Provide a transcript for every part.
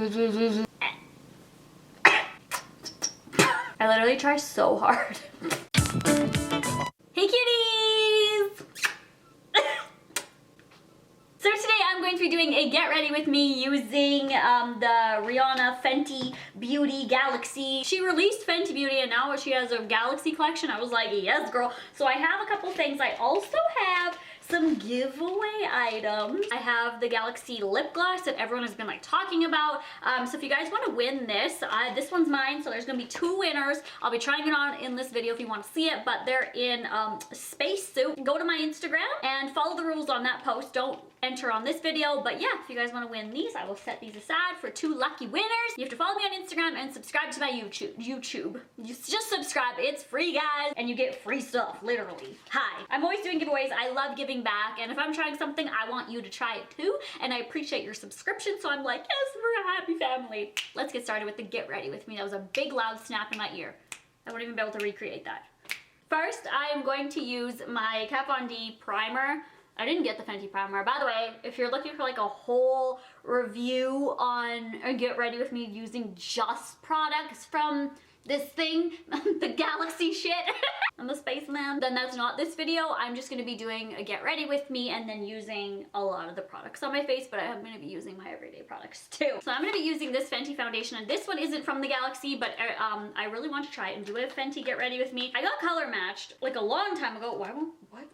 I literally try so hard. Hey kitties! So today I'm going to be doing a get ready with me using the Rihanna Fenty Beauty Galaxy. She released Fenty Beauty and now she has a Galaxy collection. I was like, yes girl. So I have a couple things. I also have some giveaway items. I have the Galaxy lip gloss that everyone has been like talking about. So if you guys want to win this, this one's mine. So there's gonna be 2 winners. I'll be trying it on in this video if you want to see it, but they're in spacesuit. Go to my Instagram and follow the rules on that post. Don't enter on this video, but yeah, if you guys want to win these, I will set these aside for 2 lucky winners. You have to follow me on Instagram and subscribe to my YouTube. Just subscribe. It's free, guys, and you get free stuff, literally. Hi. I'm always doing giveaways. I love giving back, and if I'm trying something, I want you to try it too, and I appreciate your subscription, so I'm like, yes, we're a happy family. Let's get started with the get ready with me. That was a big loud snap in my ear. I won't even be able to recreate that. First, I am going to use my Kat Von D primer. I didn't get the Fenty primer. By the way, if you're looking for like a whole review on get ready with me using just products from this thing, the Galaxy shit, I'm a spaceman, then that's not this video. I'm just gonna be doing a get ready with me and then using a lot of the products on my face, but I'm gonna be using my everyday products too. So I'm gonna be using this Fenty foundation, and this one isn't from the Galaxy, but I really want to try it and do a Fenty get ready with me. I got color matched like a long time ago.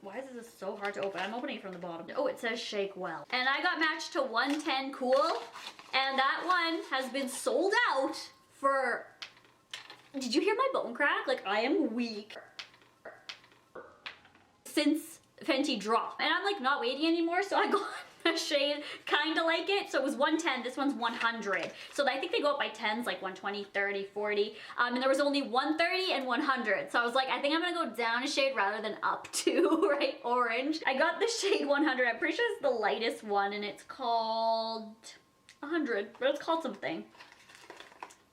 Why is this so hard to open? I'm opening it from the bottom. Oh, it says shake well. And I got matched to 110 Cool, and that one has been sold out for... Did you hear my bone crack? Like, I am weak since Fenty dropped. And I'm like not waiting anymore, so I got a shade kind of like it. So it was 110, this one's 100. So I think they go up by 10s, like 120, 30, 40. And there was only 130 and 100. So I was like, I think I'm gonna go down a shade rather than up to, right, orange. I got the shade 100. I'm pretty sure it's the lightest one, and it's called 100, but it's called something.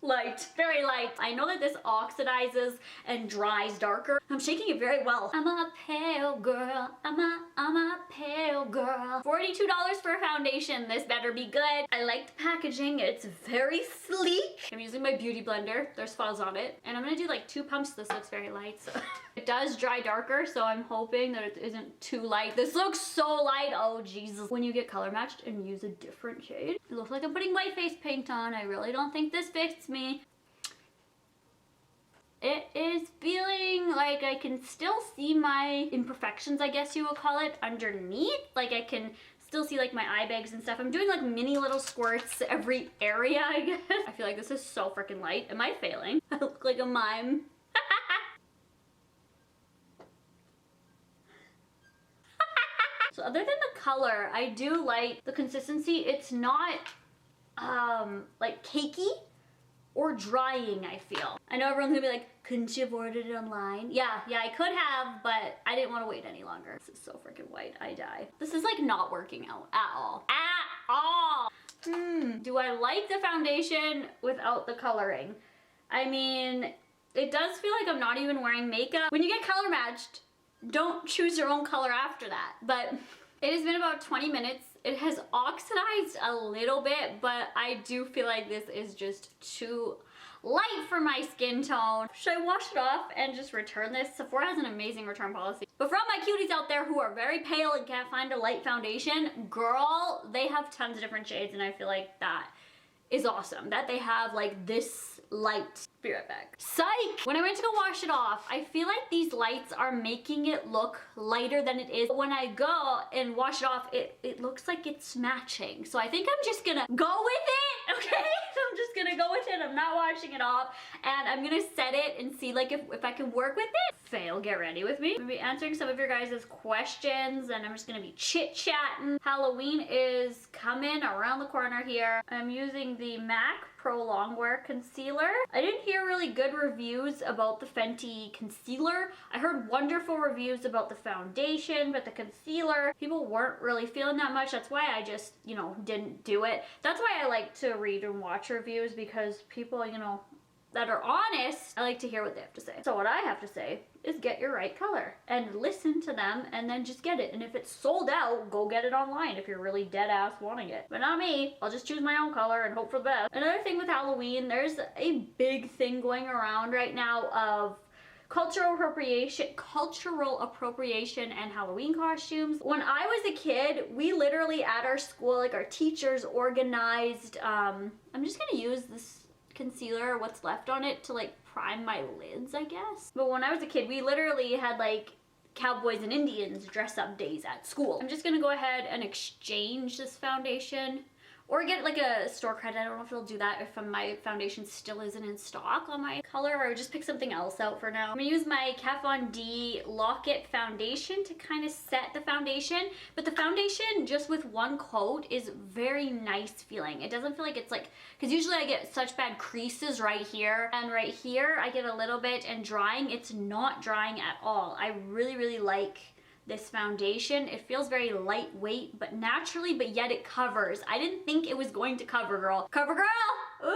Light, very light. I know that this oxidizes and dries darker. I'm shaking it very well. I'm a pale girl. I'm a pale girl. $42 for a foundation. This better be good. I like the packaging. It's very sleek. I'm using my beauty blender. There's fuzz on it. And I'm gonna do like 2 pumps. This looks very light, so it does dry darker, so I'm hoping that it isn't too light. This looks so light. Oh Jesus. When you get color matched and use a different shade, it looks like I'm putting white face paint on. I really don't think this fits me. It is feeling like I can still see my imperfections, I guess you would call it, underneath. Like I can still see like my eye bags and stuff. I'm doing like mini little squirts every area, I guess. I feel like this is so freaking light. Am I failing? I look like a mime. So other than the color, I do like the consistency. It's not like cakey or drying, I feel. I know everyone's gonna be like, couldn't you have ordered it online? Yeah, I could have, but I didn't want to wait any longer. This is so freaking white, I die. This is like not working out at all. At all! Do I like the foundation without the coloring? I mean, it does feel like I'm not even wearing makeup. When you get color matched, don't choose your own color after that. But it has been about 20 minutes. It has oxidized a little bit, but I do feel like this is just too light for my skin tone. Should I wash it off and just return this? Sephora has an amazing return policy. But for all my cuties out there who are very pale and can't find a light foundation, girl, they have tons of different shades, and I feel like that is awesome that they have like this light. Be right back. Psych! When I went to go wash it off, I feel like these lights are making it look lighter than it is. When I go and wash it off, it looks like it's matching. So I think I'm just gonna go with it, okay? I'm just gonna go with it. I'm not washing it off, and I'm gonna set it and see like if I can work with it. Fail, get ready with me. I'm gonna be answering some of your guys' questions, and I'm just gonna be chit-chatting. Halloween is coming around the corner here. I'm using the MAC Pro Longwear Concealer. I didn't hear really good reviews about the Fenty concealer. I heard wonderful reviews about the foundation, but the concealer, people weren't really feeling that much. That's why I just, you know, didn't do it. That's why I like to read and watch reviews, because people, you know, that are honest, I like to hear what they have to say. So what I have to say is get your right color and listen to them and then just get it. And if it's sold out, go get it online if you're really dead ass wanting it. But not me. I'll just choose my own color and hope for the best. Another thing with Halloween, there's a big thing going around right now of cultural appropriation and Halloween costumes. When I was a kid, we literally at our school, like our teachers organized, I'm just gonna use this concealer, what's left on it, to like prime my lids, I guess. But when I was a kid, we literally had like cowboys and Indians dress up days at school. I'm just gonna go ahead and exchange this foundation or get like a store credit. I don't know if it'll do that if my foundation still isn't in stock on my color, or just pick something else out for now. I'm gonna use my Kat Von D Lock-It foundation to kind of set the foundation, but the foundation just with one coat is very nice feeling. It doesn't feel like it's like, because usually I get such bad creases right here and right here I get a little bit, and drying, it's not drying at all. I really like this foundation. It feels very lightweight, but naturally, but yet it covers. I didn't think it was going to cover, girl. Cover, girl! Ooh!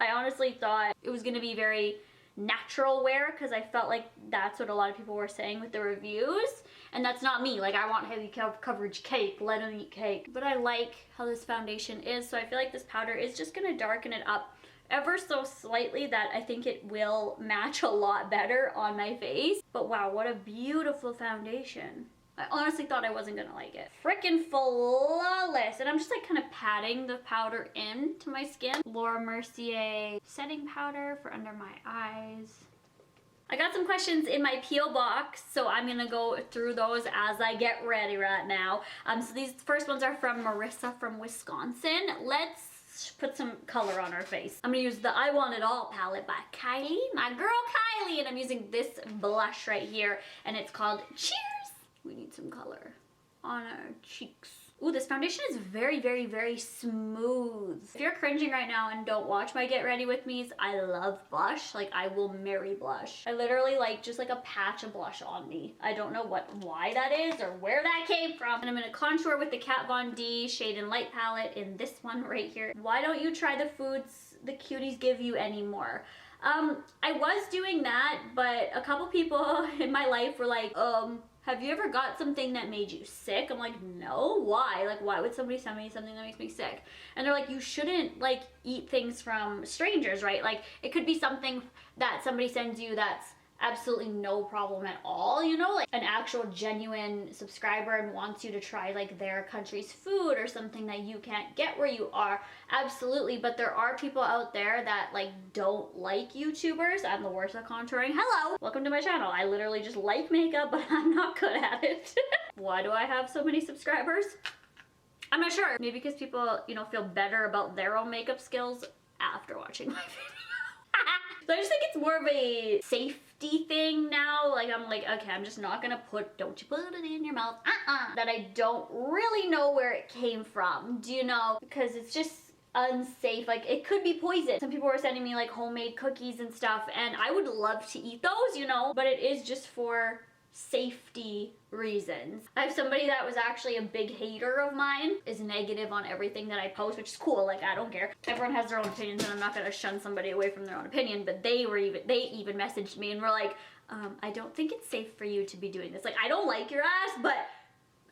I honestly thought it was gonna be very natural wear, because I felt like that's what a lot of people were saying with the reviews, and that's not me. Like, I want heavy coverage cake, let them eat cake. But I like how this foundation is, so I feel like this powder is just gonna darken it up ever so slightly, that I think it will match a lot better on my face. But wow, what a beautiful foundation. I honestly thought I wasn't gonna like it. Freaking flawless. And I'm just like kind of patting the powder into my skin. Laura Mercier setting powder for under my eyes. I got some questions in my P.O. box, so I'm gonna go through those as I get ready right now. So these first ones are from Marissa from Wisconsin. Let's put some color on our face. I'm gonna use the I Want It All palette by Kylie, my girl Kylie, and I'm using this blush right here, and it's called Cheers. We need some color on our cheeks. Ooh, this foundation is very smooth. If you're cringing right now and don't watch my Get Ready With Me's, I love blush. Like, I will marry blush. I literally like just like a patch of blush on me. I don't know why that is or where that came from. And I'm gonna contour with the Kat Von D Shade and Light palette in this one right here. Why don't you try the foods the cuties give you anymore? I was doing that, but a couple people in my life were like, have you ever got something that made you sick? I'm like, no, why? Like, why would somebody send me something that makes me sick? And they're like, you shouldn't like eat things from strangers, right? Like, it could be something that somebody sends you that's absolutely no problem at all, you know, like an actual genuine subscriber and wants you to try like their country's food or something that you can't get where you are. Absolutely. But there are people out there that like don't like YouTubers. I'm the worst at contouring. Hello, welcome to my channel. I literally just like makeup, but I'm not good at it. Why do I have so many subscribers? I'm not sure. Maybe because people, you know, feel better about their own makeup skills after watching my video. So I just think it's more of a safety thing now. Like, I'm like, okay, I'm just not gonna don't you put it in your mouth, that I don't really know where it came from. Do you know? Because it's just unsafe. Like, it could be poison. Some people were sending me like homemade cookies and stuff, and I would love to eat those, you know, but it is just for safety reasons. I have somebody that was actually a big hater of mine, is negative on everything that I post, which is cool. Like, I don't care. Everyone has their own opinions, and I'm not gonna shun somebody away from their own opinion, but they even messaged me and were like, I don't think it's safe for you to be doing this. Like, I don't like your ass, but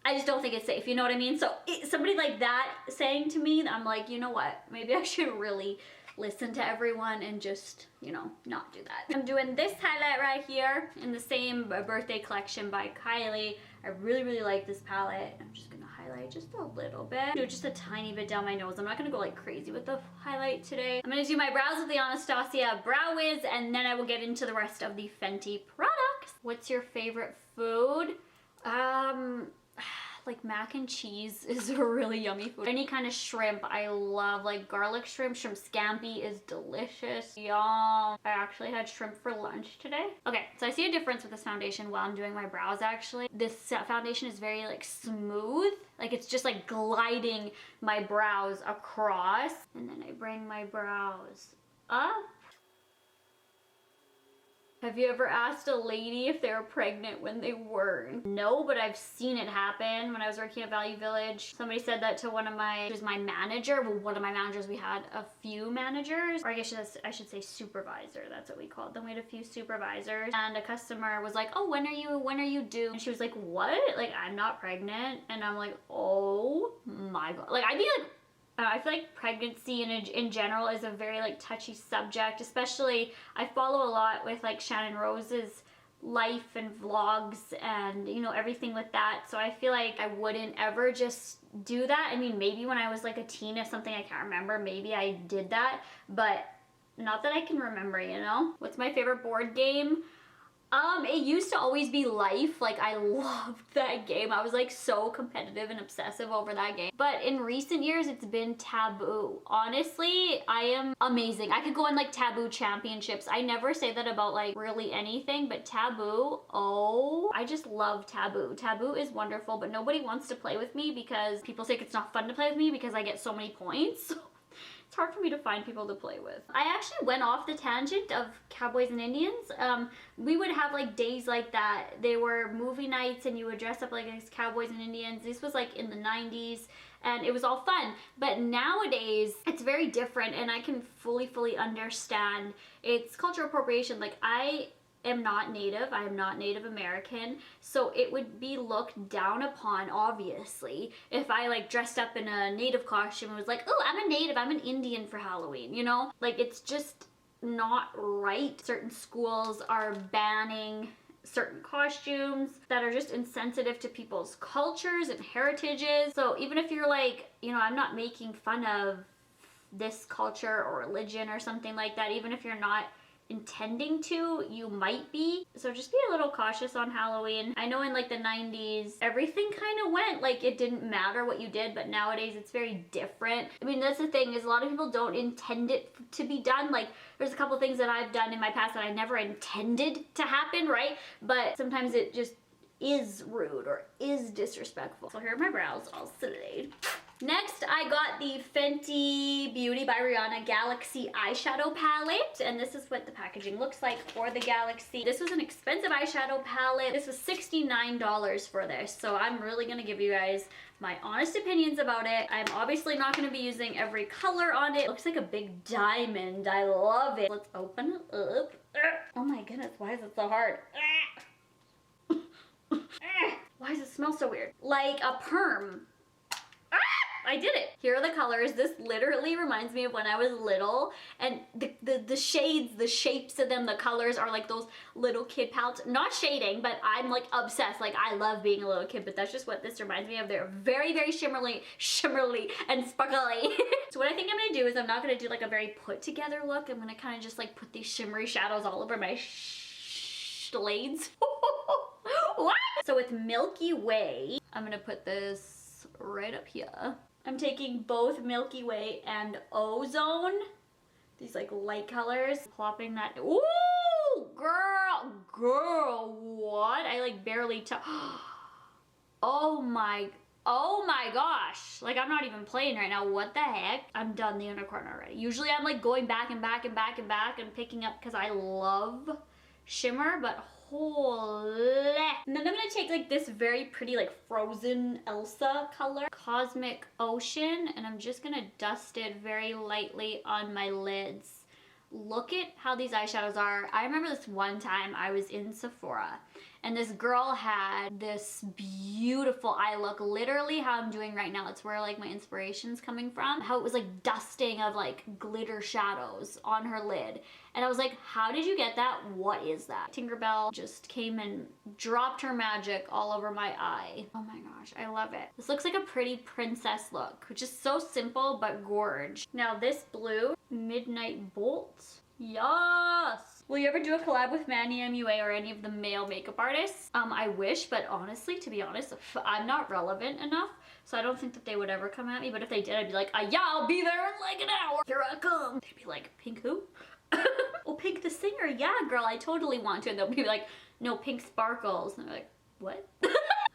I just don't think it's safe, you know what I mean? So somebody like that saying to me, I'm like, you know what? Maybe I should really listen to everyone and just, you know, not do that. I'm doing this highlight right here in the same birthday collection by Kylie. I really like this palette. I'm just gonna highlight just a little bit. Do just a tiny bit down my nose. I'm not gonna go like crazy with the highlight today. I'm gonna do my brows with the Anastasia Brow Wiz, and then I will get into the rest of the Fenty products. What's your favorite food? Like mac and cheese is a really yummy food. Any kind of shrimp I love, like garlic shrimp. Shrimp scampi is delicious. Yum. I actually had shrimp for lunch today. Okay, so I see a difference with this foundation while I'm doing my brows actually. This foundation is very like smooth. Like, it's just like gliding my brows across. And then I bring my brows up. Have you ever asked a lady if they were pregnant when they weren't? No, but I've seen it happen when I was working at Value Village. Somebody said that to one of my manager. Well, one of my managers, we had a few managers, or I guess I should say supervisor. That's what we called them. We had a few supervisors, and a customer was like, oh, when are you due? And she was like, what? Like, I'm not pregnant. And I'm like, oh my God. Like, I'd be like, I feel like pregnancy in general is a very like touchy subject, especially I follow a lot with like Shannon Rose's life and vlogs and, you know, everything with that. So I feel like I wouldn't ever just do that. I mean, maybe when I was like a teen or something, I can't remember, maybe I did that, but not that I can remember, you know? What's my favorite board game? It used to always be Life. Like, I loved that game. I was like so competitive and obsessive over that game. But in recent years, it's been Taboo. Honestly, I am amazing. I could go on like Taboo championships. I never say that about like really anything, but Taboo, oh, I just love Taboo. Taboo is wonderful, but nobody wants to play with me because people think it's not fun to play with me because I get so many points. It's hard for me to find people to play with. I actually went off the tangent of Cowboys and Indians. We would have like days like that. They were movie nights and you would dress up like as Cowboys and Indians. This was like in the 90s and it was all fun. But nowadays it's very different and I can fully understand. It's cultural appropriation. Like, I am not Native. I am not Native American. So it would be looked down upon, obviously, if I like dressed up in a Native costume and was like, oh, I'm a Native, I'm an Indian for Halloween, you know? Like, it's just not right. Certain schools are banning certain costumes that are just insensitive to people's cultures and heritages. So even if you're like, you know, I'm not making fun of this culture or religion or something like that, even if you're not intending to, you might be. So just be a little cautious on Halloween. I know in like the 90s, everything kind of went like it didn't matter what you did, but nowadays it's very different. I mean, that's the thing, is a lot of people don't intend it to be done. Like, there's a couple things that I've done in my past that I never intended to happen, right? But sometimes it just is rude or is disrespectful. So here are my brows all silly. Next, I got the Fenty Beauty by Rihanna Galaxy eyeshadow palette, and this is what the packaging looks like for the Galaxy. This was an expensive eyeshadow palette. This was $69 for this, so I'm really gonna give you guys my honest opinions about it. I'm obviously not gonna be using every color on it. It looks like a big diamond. I love it. Let's open it up. Oh my goodness, why is it so hard? Why does it smell so weird? Like a perm. I did it. Here are the colors. This literally reminds me of when I was little, and the shades, the shapes of them, the colors are like those little kid palettes. Not shading, but I'm like obsessed. Like, I love being a little kid, but that's just what this reminds me of. They're very shimmery and sparkly. So what I think I'm gonna do is I'm not gonna do like a very put together look. I'm gonna kind of just like put these shimmery shadows all over my shades. What? So with Milky Way, I'm gonna put this right up here. I'm taking both Milky Way and Ozone, these like light colors, plopping that. Ooh, girl, what? I like barely oh my gosh. Like, I'm not even playing right now. What the heck? I'm done the inner corner already. Usually I'm like going back and back and picking up because I love shimmer, but holy. And then I'm gonna take like this very pretty like frozen Elsa color, Cosmic Ocean, and I'm just gonna dust it very lightly on my lids. Look at how these eyeshadows are. I remember this one time I was in Sephora and this girl had this beautiful eye look, literally how I'm doing right now. It's where like my inspiration's coming from. How it was like dusting of like glitter shadows on her lid. And I was like, how did you get that? What is that? Tinkerbell just came and dropped her magic all over my eye. Oh my gosh, I love it. This looks like a pretty princess look, which is so simple but gorge. Now this blue, Midnight Bolt. Yes! Will you ever do a collab with Manny MUA or any of the male makeup artists? I wish, but honestly, to be honest, I'm not relevant enough, so I don't think that they would ever come at me. But if they did, I'd be like, yeah, I'll be there in like an hour. Here I come. They'd be like, Pink who? Oh, Pink the singer. Yeah, girl, I totally want to. And they'll be like, no, Pink Sparkles. And they're like, What?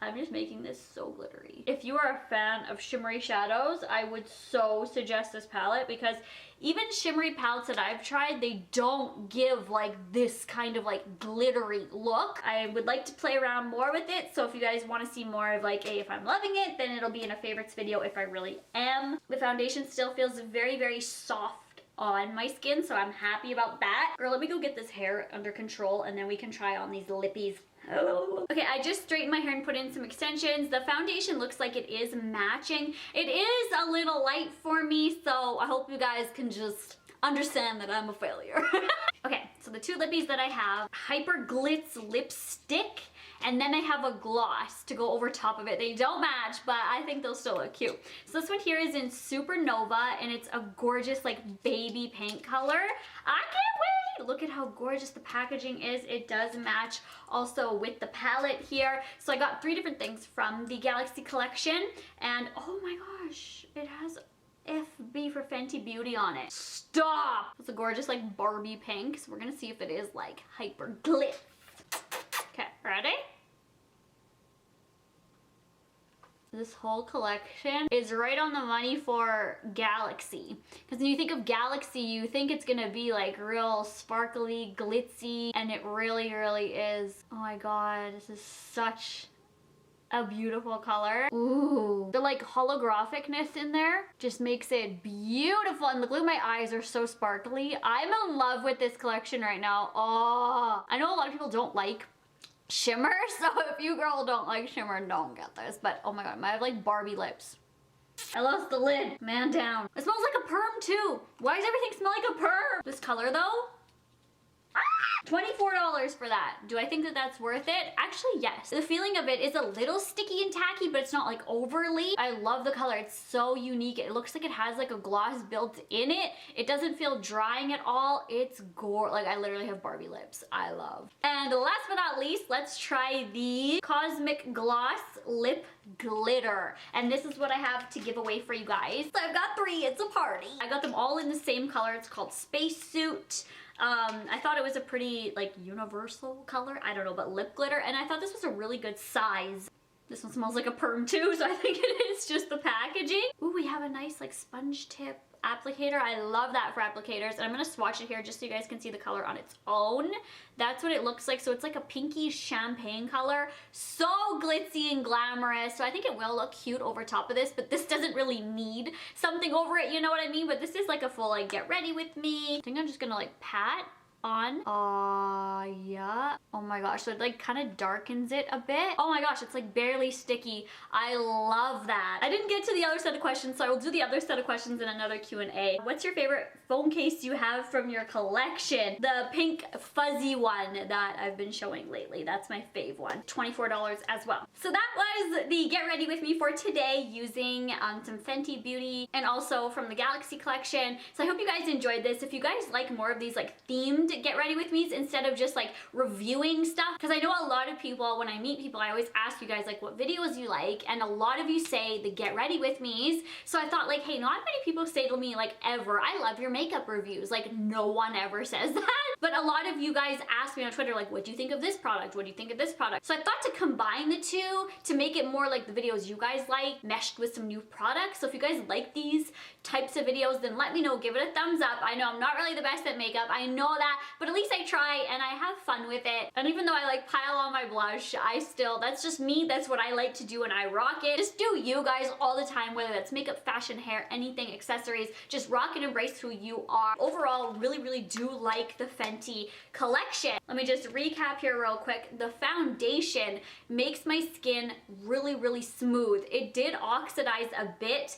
I'm just making this so glittery. If you are a fan of shimmery shadows, I would so suggest this palette, because even shimmery palettes that I've tried, they don't give like this kind of like glittery look. I would like to play around more with it, so if you guys want to see more of like if I'm loving it, then it'll be in a favorites video if I really am. The foundation still feels very, very soft on my skin, so I'm happy about that. Girl, let me go get this hair under control and then we can try on these lippies. Okay, I just straightened my hair and put in some extensions. The foundation looks like it is matching. It is a little light for me, so I hope you guys can just understand that I'm a failure. Okay, so the two lippies that I have, Hyper Glitz lipstick, and then I have a gloss to go over top of it. They don't match, but I think they'll still look cute. So this one here is in Supernova, and it's a gorgeous like baby pink color. I can't wait! Look at how gorgeous the packaging is. It does match also with the palette here. So I got 3 different things from the Galaxy collection, and oh my gosh, it has FB for Fenty Beauty on it. Stop! It's a gorgeous like Barbie pink, so we're gonna see if it is like Hyper Glitz. Okay, ready? This whole collection is right on the money for Galaxy. Because when you think of Galaxy, you think it's gonna be like real sparkly, glitzy, and it really, really is. Oh my god, this is such a beautiful color. Ooh, the like holographicness in there just makes it beautiful. And look at my eyes are so sparkly. I'm in love with this collection right now. Oh, I know a lot of people don't like shimmer, so if you girl don't like shimmer, don't get this. But oh my god, I have like Barbie lips. I lost the lid. Man down. It smells like a perm too. Why does everything smell like a perm? This color though, $24 for that. Do I think that that's worth it? Actually, yes. The feeling of it is a little sticky and tacky, but it's not like overly. I love the color. It's so unique. It looks like it has like a gloss built in it. It doesn't feel drying at all. It's gorgeous. Like I literally have Barbie lips. I love. And last but not least, let's try the Cosmic Gloss Lip Glitter. And this is what I have to give away for you guys. So I've got 3. It's a party. I got them all in the same color. It's called Spacesuit. I thought it was a pretty like universal color, I don't know, but lip glitter, and I thought this was a really good size. This one smells like a perm too, so I think it is just the packaging. Ooh, we have a nice like sponge tip applicator. I love that for applicators, and I'm gonna swatch it here just so you guys can see the color on its own. That's what it looks like. So it's like a pinky champagne color, so glitzy and glamorous. So I think it will look cute over top of this, but this doesn't really need something over it, you know what I mean? But this is like a full like get ready with me. I think I'm just gonna like pat on. Yeah. Oh my gosh, so it like kind of darkens it a bit. Oh my gosh, it's like barely sticky. I love that. I didn't get to the other set of questions, so I will do the other set of questions in another Q&A. What's your favorite phone case you have from your collection? The pink fuzzy one that I've been showing lately. That's my fave one. $24 as well. So that was the get ready with me for today, using some Fenty Beauty and also from the Galaxy collection. So I hope you guys enjoyed this. If you guys like more of these like themed get ready with me's instead of just like reviewing stuff, because I know a lot of people, when I meet people, I always ask you guys like what videos you like, and a lot of you say the get ready with me's. So I thought like, hey, not many people say to me like ever, I love your makeup reviews. Like no one ever says that. But a lot of you guys ask me on Twitter like, what do you think of this product? What do you think of this product? So I thought to combine the two to make it more like the videos you guys like, meshed with some new products. So if you guys like these types of videos, then let me know, give it a thumbs up. I know I'm not really the best at makeup, I know that, but at least I try and I have fun with it. And even though I like pile on my blush, that's just me, that's what I like to do and I rock it. Just do you guys all the time, whether that's makeup, fashion, hair, anything, accessories, just rock and embrace who you are. Overall, really do like the Fenty collection. Let me just recap here real quick. The foundation makes my skin really smooth. It did oxidize a bit,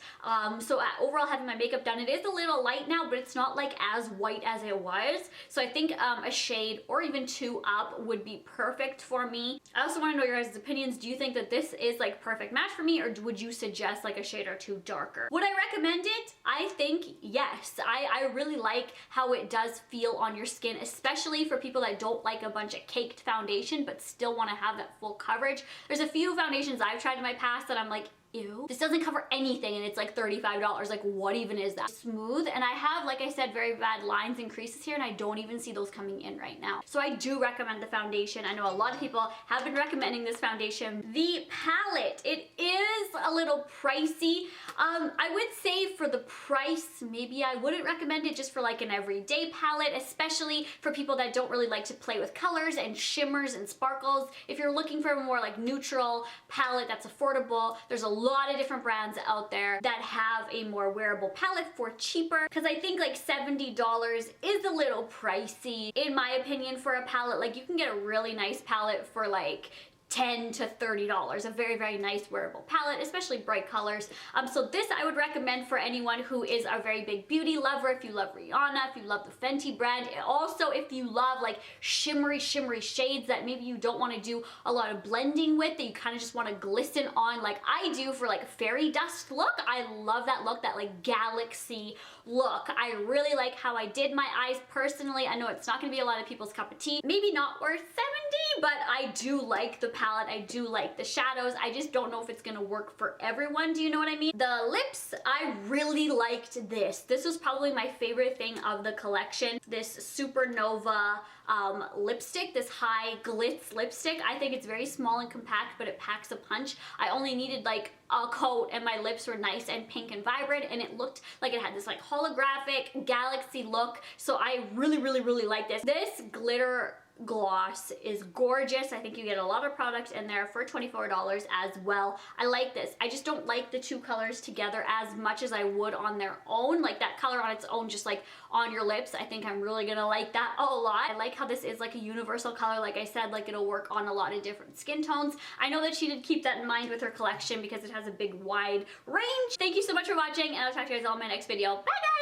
so overall having my makeup done, it is a little light now, but it's not like as white as it was. So I think a shade or even 2 up would be perfect for me. I also want to know your guys' opinions. Do you think that this is like perfect match for me, or would you suggest like a shade or 2 darker? Would I recommend it? I think yes. I really like how it does feel on your skin, especially for people that don't like a bunch of caked foundation but still want to have that full coverage. There's a few foundations I've tried in my past that I'm like, ew, this doesn't cover anything and it's like $35. Like, what even is that? Smooth, and I have, like I said, very bad lines and creases here, and I don't even see those coming in right now. So I do recommend the foundation. I know a lot of people have been recommending this foundation. The palette, it is a little pricey. I would say for the price, maybe I wouldn't recommend it just for like an everyday palette, especially for people that don't really like to play with colors and shimmers and sparkles. If you're looking for a more like neutral palette that's affordable, there's a lot of different brands out there that have a more wearable palette for cheaper, because I think like $70 is a little pricey in my opinion for a palette. Like, you can get a really nice palette for like $10 to $30, a very, very nice wearable palette, especially bright colors. So this I would recommend for anyone who is a very big beauty lover. If you love Rihanna, if you love the Fenty brand, also if you love like shimmery shades that maybe you don't want to do a lot of blending with, that you kind of just want to glisten on like I do for like fairy dust look. I love that look, that like galaxy look. I really like how I did my eyes personally. I know it's not going to be a lot of people's cup of tea, maybe not worth $70, but I do like the palette. I do like the shadows. I just don't know if it's gonna work for everyone. Do you know what I mean? The lips, I really liked this. This was probably my favorite thing of the collection. This Supernova lipstick, this high glitz lipstick. I think it's very small and compact, but it packs a punch. I only needed like a coat and my lips were nice and pink and vibrant, and it looked like it had this like holographic galaxy look. So I really like this. This glitter gloss is gorgeous. I think you get a lot of products in there for $24 as well. I like this. I just don't like the two colors together as much as I would on their own. Like that color on its own, just like on your lips, I think I'm really gonna like that a lot. I like how this is like a universal color. Like I said, like it'll work on a lot of different skin tones. I know that she did keep that in mind with her collection because it has a big wide range. Thank you so much for watching, and I'll talk to you guys all in my next video. Bye guys!